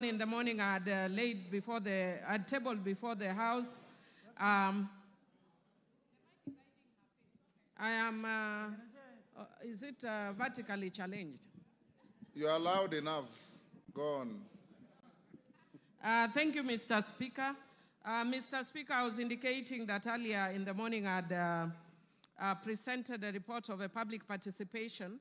In the morning, I had tabled before the House. I am, is it vertically challenged? You are loud enough. Go on. Thank you, Mr. Speaker. Mr. Speaker, I was indicating that earlier in the morning I had presented a report of a public participation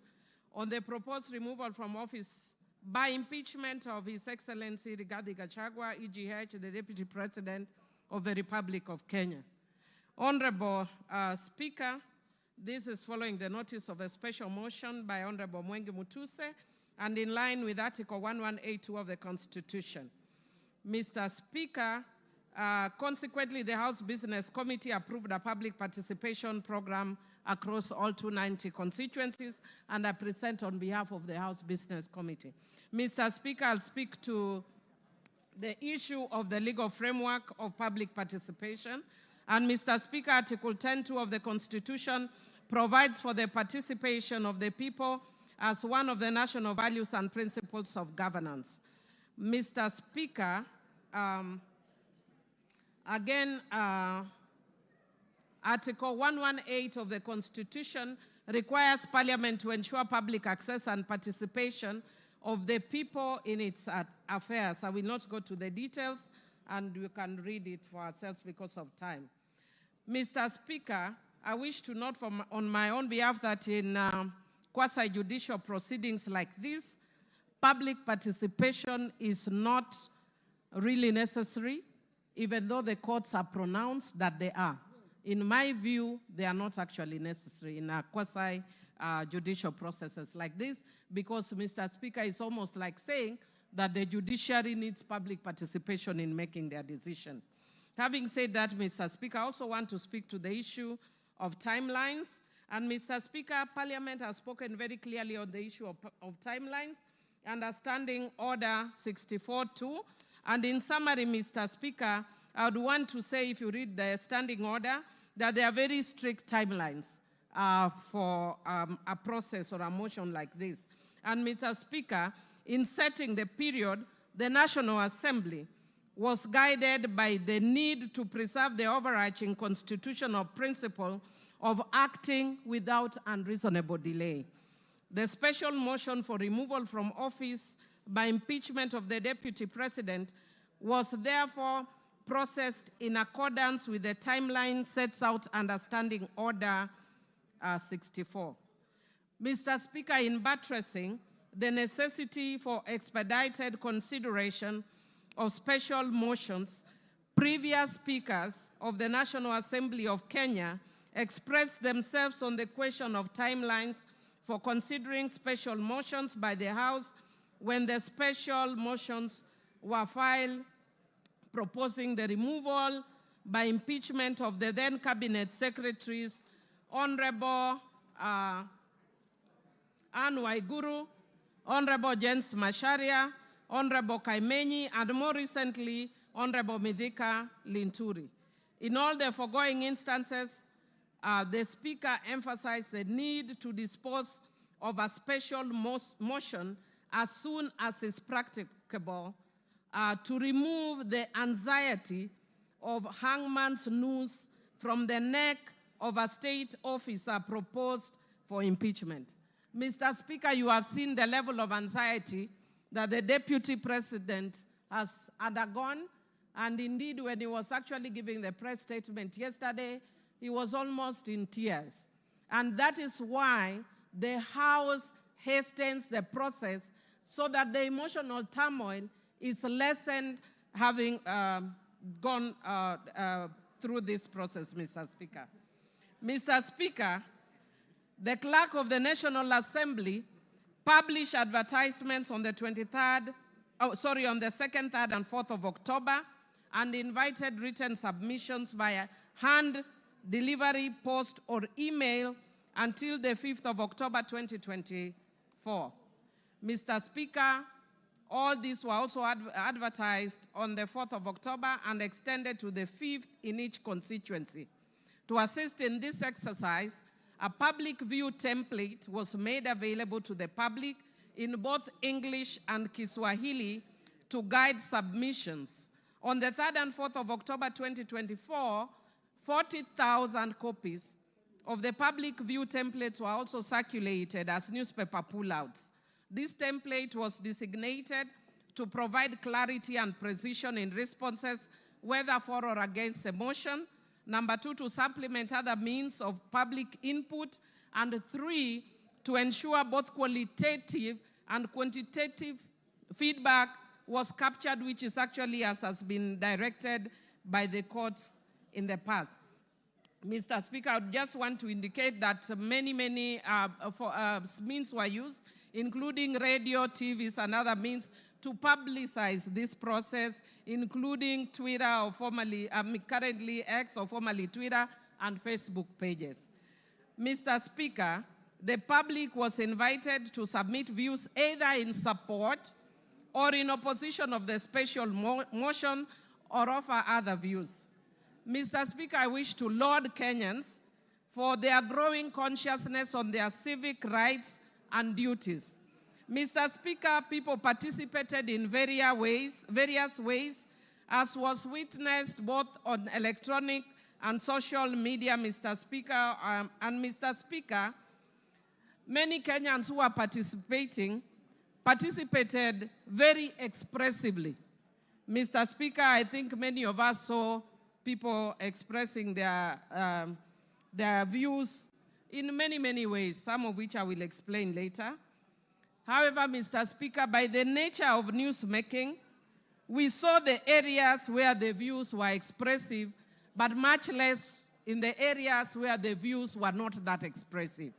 on the proposed removal from office by impeachment of His Excellency Rigathi Gachagua, EGH, the Deputy President of the Republic of Kenya. Honorable Speaker, this is following the notice of a special motion by Honorable Mwengi Mutuse and in line with Article 1182 of the Constitution. Mr. Speaker, consequently, the House Business Committee approved a public participation program across all 290 constituencies, and I present on behalf of the House Business Committee. Mr. Speaker, I'll speak to the issue of the legal framework of public participation. And Mr. Speaker, Article 10.2 of the Constitution provides for the participation of the people as one of the national values and principles of governance. Mr. Speaker, Article 118 of the Constitution requires Parliament to ensure public access and participation of the people in its affairs. I will not go to the details, and we can read it for ourselves because of time. Mr. Speaker, I wish to note on my own behalf that in quasi-judicial proceedings like this, public participation is not really necessary, even though the courts are pronounced that they are. In my view, they are not actually necessary in quasi-judicial processes like this, because, Mr. Speaker, it's almost like saying that the judiciary needs public participation in making their decision. Having said that, Mr. Speaker, I also want to speak to the issue of timelines. And, Mr. Speaker, Parliament has spoken very clearly on the issue of timelines under Standing Order 64.2. And in summary, Mr. Speaker, I would want to say, if you read the standing order, that there are very strict timelines for a process or a motion like this. And, Mr. Speaker, in setting the period, the National Assembly was guided by the need to preserve the overarching constitutional principle of acting without unreasonable delay. The special motion for removal from office by impeachment of the Deputy President was therefore processed in accordance with the timeline set out under Standing Order 64. Mr. Speaker, in buttressing the necessity for expedited consideration of special motions, previous speakers of the National Assembly of Kenya expressed themselves on the question of timelines for considering special motions by the House when the special motions were filed proposing the removal by impeachment of the then cabinet secretaries, Honorable Anne Waiguru, Honorable James Macharia, Honorable Kemei, and more recently, Honorable Mithika Linturi. In all the foregoing instances, the Speaker emphasized the need to dispose of a special motion as soon as is practicable to remove the anxiety of hangman's noose from the neck of a state officer proposed for impeachment. Mr. Speaker, you have seen the level of anxiety that the Deputy President has undergone, and indeed when he was actually giving the press statement yesterday, he was almost in tears. And that is why the House hastens the process so that the emotional turmoil is lessened having gone through this process, Mr. Speaker. Mr. Speaker, the Clerk of the National Assembly published advertisements on the 2nd, 3rd, and 4th of October and invited written submissions via hand delivery, post, or email until the 5th of October 2024. Mr. Speaker, all these were also advertised on the 4th of October and extended to the 5th in each constituency. To assist in this exercise, a public view template was made available to the public in both English and Kiswahili to guide submissions. On the 3rd and 4th of October 2024, 40,000 copies of the public view templates were also circulated as newspaper pullouts. This template was designated to provide clarity and precision in responses, whether for or against a motion. Number 2, to supplement other means of public input. And 3, to ensure both qualitative and quantitative feedback was captured, which is actually as has been directed by the courts in the past. Mr. Speaker, I just want to indicate that many means were used, including radio, TVs, and other means to publicize this process, including Twitter, or formerly, currently X, or formerly Twitter, and Facebook pages. Mr. Speaker, the public was invited to submit views either in support or in opposition of the special motion, or offer other views. Mr. Speaker, I wish to laud Kenyans for their growing consciousness on their civic rights and duties. Mr. Speaker, people participated in various ways, as was witnessed both on electronic and social media, Mr. Speaker. And Mr. Speaker, many Kenyans who are participated very expressively. Mr. Speaker, I think many of us saw people expressing their views in many ways, some of which I will explain later. However, Mr. Speaker, by the nature of newsmaking, we saw the areas where the views were expressive, but much less in the areas where the views were not that expressive.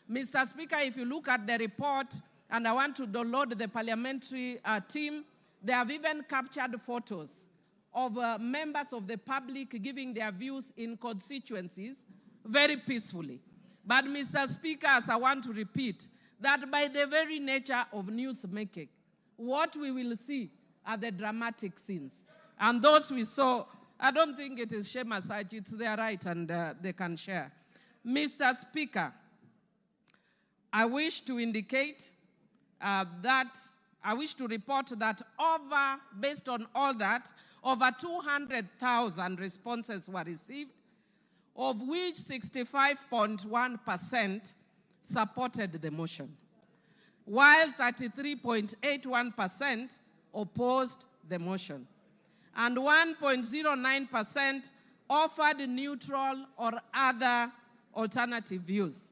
Mr. Speaker, if you look at the report, and I want to download the parliamentary team, they have even captured photos of members of the public giving their views in constituencies very peacefully. But Mr. Speaker, as I want to repeat, that by the very nature of newsmaking, what we will see are the dramatic scenes. And those we saw, I don't think it is shame as such, it's their right and they can share. Mr. Speaker, I wish to indicate I wish to report that based on all that, over 200,000 responses were received, of which 65.1% supported the motion, while 33.81% opposed the motion, and 1.09% offered neutral or other alternative views.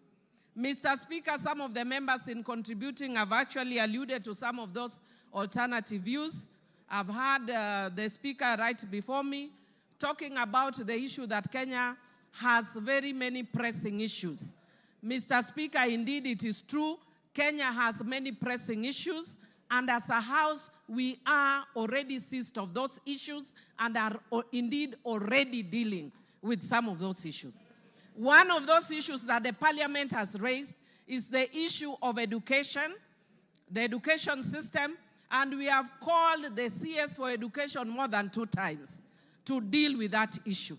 Mr. Speaker, some of the members in contributing have actually alluded to some of those alternative views. I've heard the speaker right before me talking about the issue that Kenya has very many pressing issues. Mr. Speaker, indeed it is true, Kenya has many pressing issues, and as a House, we are already seized of those issues and are indeed already dealing with some of those issues. One of those issues that the Parliament has raised is the issue of education, the education system, and we have called the CS for education more than 2 times to deal with that issue.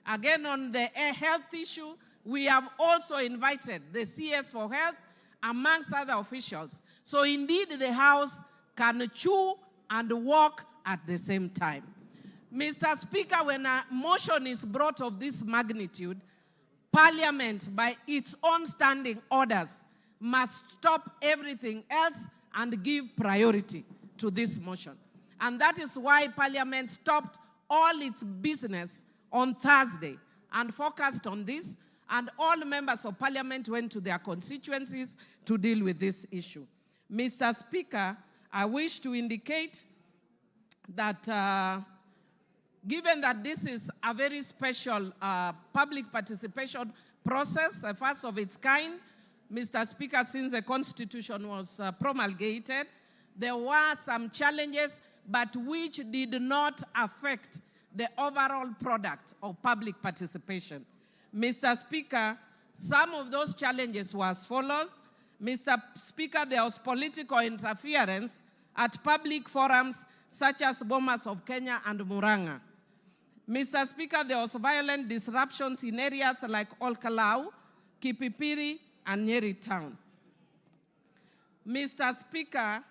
Again, on the health issue, we have also invited the CS for health amongst other officials. So indeed, the House can chew and walk at the same time. Mr. Speaker, when a motion is brought of this magnitude, Parliament, by its own standing orders, must stop everything else and give priority to this motion. And that is why Parliament stopped all its business on Thursday and focused on this, and all members of Parliament went to their constituencies to deal with this issue. Mr. Speaker, I wish to indicate that given that this is a very special public participation process, a first of its kind, Mr. Speaker, since the Constitution was promulgated, there were some challenges, but which did not affect the overall product of public participation. Mr. Speaker, some of those challenges were as follows. Mr. Speaker, there was political interference at public forums such as Bomas of Kenya and Murang'a. Mr. Speaker, there was violent disruptions in areas like Olkalau, Kipipiri, and Nyeri Town. Mr. Speaker,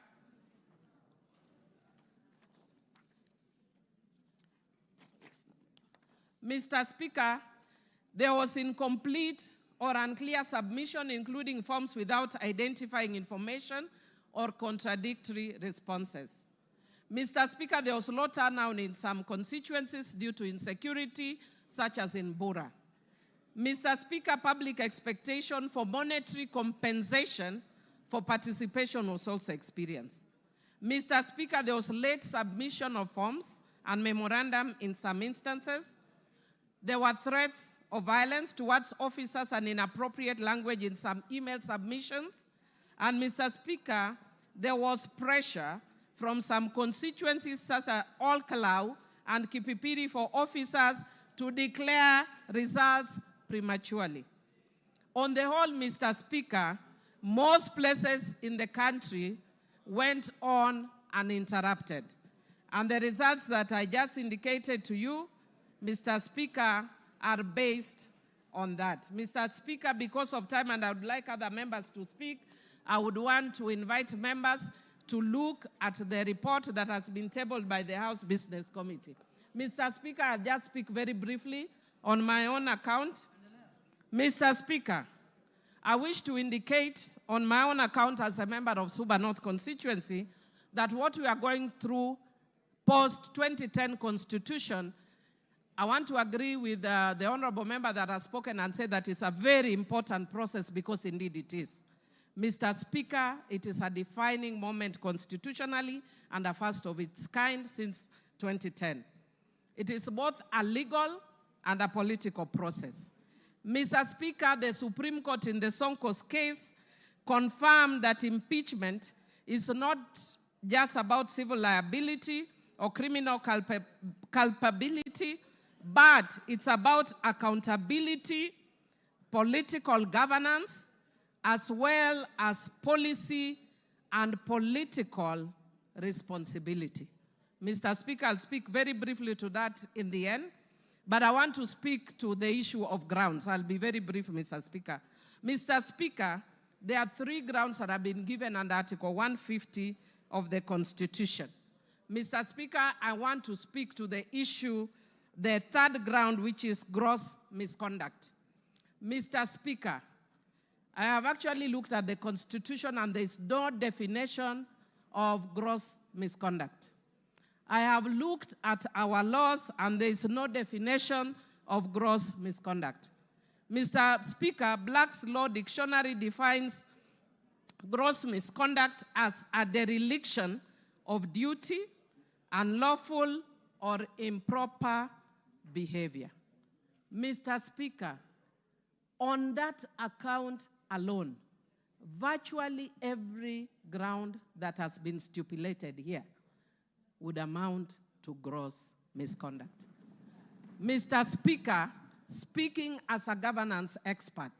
Mr. Speaker, there was incomplete or unclear submission, including forms without identifying information or contradictory responses. Mr. Speaker, there was low turnout in some constituencies due to insecurity, such as in Bura. Mr. Speaker, public expectation for monetary compensation for participation was also experienced. Mr. Speaker, there was late submission of forms and memorandum in some instances. There were threats of violence towards officers and inappropriate language in some email submissions. And Mr. Speaker, there was pressure from some constituencies such as Olkalau and Kipipiri for officers to declare results prematurely. On the whole, Mr. Speaker, most places in the country went on uninterrupted. And the results that I just indicated to you, Mr. Speaker, are based on that. Mr. Speaker, because of time, and I would like other members to speak, I would want to invite members to look at the report that has been tabled by the House Business Committee. Mr. Speaker, I'll just speak very briefly on my own account. Mr. Speaker, I wish to indicate on my own account as a member of Suba North constituency that what we are going through post-2010 constitution, I want to agree with the honorable member that has spoken and said that it's a very important process because indeed it is. Mr. Speaker, it is a defining moment constitutionally and a first of its kind since 2010. It is both a legal and a political process. Mr. Speaker, the Supreme Court in the Sonko's case confirmed that impeachment is not just about civil liability or criminal culpability, but it's about accountability, political governance, as well as policy and political responsibility. Mr. Speaker, I'll speak very briefly to that in the end, but I want to speak to the issue of grounds. I'll be very brief, Mr. Speaker. Mr. Speaker, there are 3 grounds that have been given under Article 150 of the Constitution. Mr. Speaker, I want to speak to the issue, the 3rd ground, which is gross misconduct. Mr. Speaker, I have actually looked at the Constitution and there is no definition of gross misconduct. I have looked at our laws and there is no definition of gross misconduct. Mr. Speaker, Black's Law Dictionary defines gross misconduct as a dereliction of duty, unlawful or improper behavior. Mr. Speaker, on that account alone, virtually every ground that has been stipulated here would amount to gross misconduct. Mr. Speaker, speaking as a governance expert,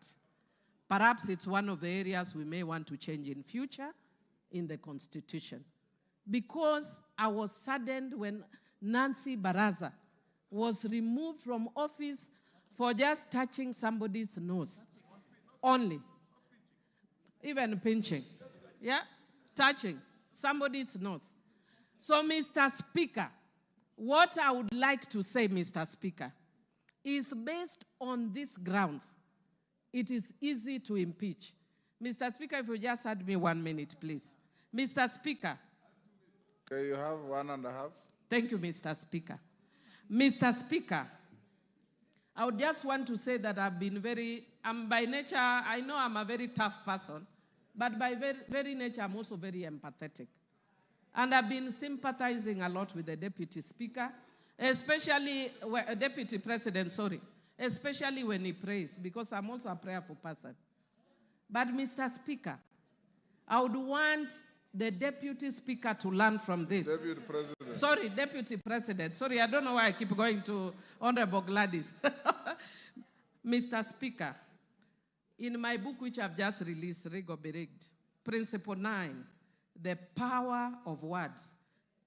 perhaps it's one of the areas we may want to change in future in the Constitution. Because I was saddened when Nancy Baraza was removed from office for just touching somebody's nose. Only. Even pinching. Yeah? Touching somebody's nose. So, Mr. Speaker, what I would like to say, Mr. Speaker, is based on these grounds, it is easy to impeach. Mr. Speaker, if you just had me 1 minute, please. Mr. Speaker. Okay, you have 1.5. Thank you, Mr. Speaker. Mr. Speaker, I would just want to say that I've been by nature, I know I'm a very tough person, but by very nature, I'm also very empathetic. And I've been sympathizing a lot with the Deputy Speaker, especially, Deputy President, sorry, especially when he prays, because I'm also a prayerful person. But Mr. Speaker, I would want the Deputy Speaker to learn from this. Deputy President. Sorry, Deputy President. Sorry, I don't know why I keep going to Honorable Gladys. Mr. Speaker, in my book, which I've just released, Rego Beregt, Principle 9, the power of words,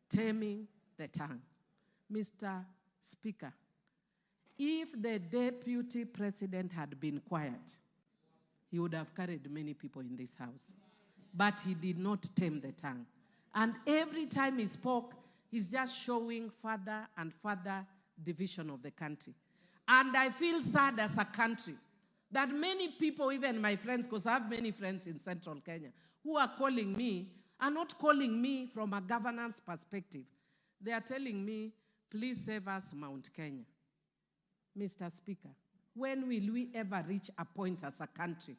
taming the tongue. Mr. Speaker, if the Deputy President had been quiet, he would have carried many people in this house. But he did not tame the tongue. And every time he spoke, he's just showing further and further division of the country. And I feel sad as a country that many people, even my friends, because I have many friends in Central Kenya, who are calling me, are not calling me from a governance perspective. They are telling me, please save us Mount Kenya. Mr. Speaker, when will we ever reach a point as a country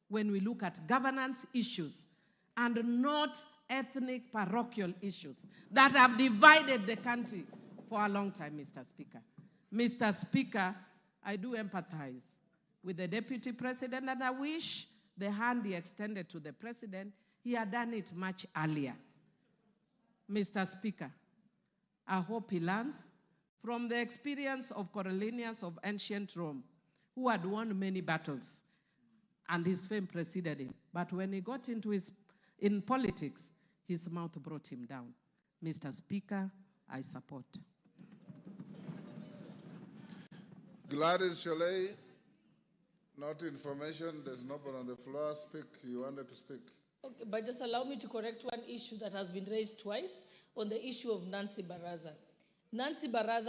when we look at governance issues and not ethnic parochial issues that have divided the country for a long time, Mr. Speaker? Mr. Speaker, I do empathize with the Deputy President, and I wish the hand he extended to the President, he had done it much earlier. Mr. Speaker, I hope he learns from the experience of Coriolanus of ancient Rome, who had won many battles, and his fame preceded him. But when he got in politics, his mouth brought him down. Mr. Speaker, I support. Gladys Sholei, not information. There's nobody on the floor. Speak. You wanted to speak. Okay, but just allow me to correct one issue that has been raised twice on the issue of Nancy Baraza. Nancy Baraza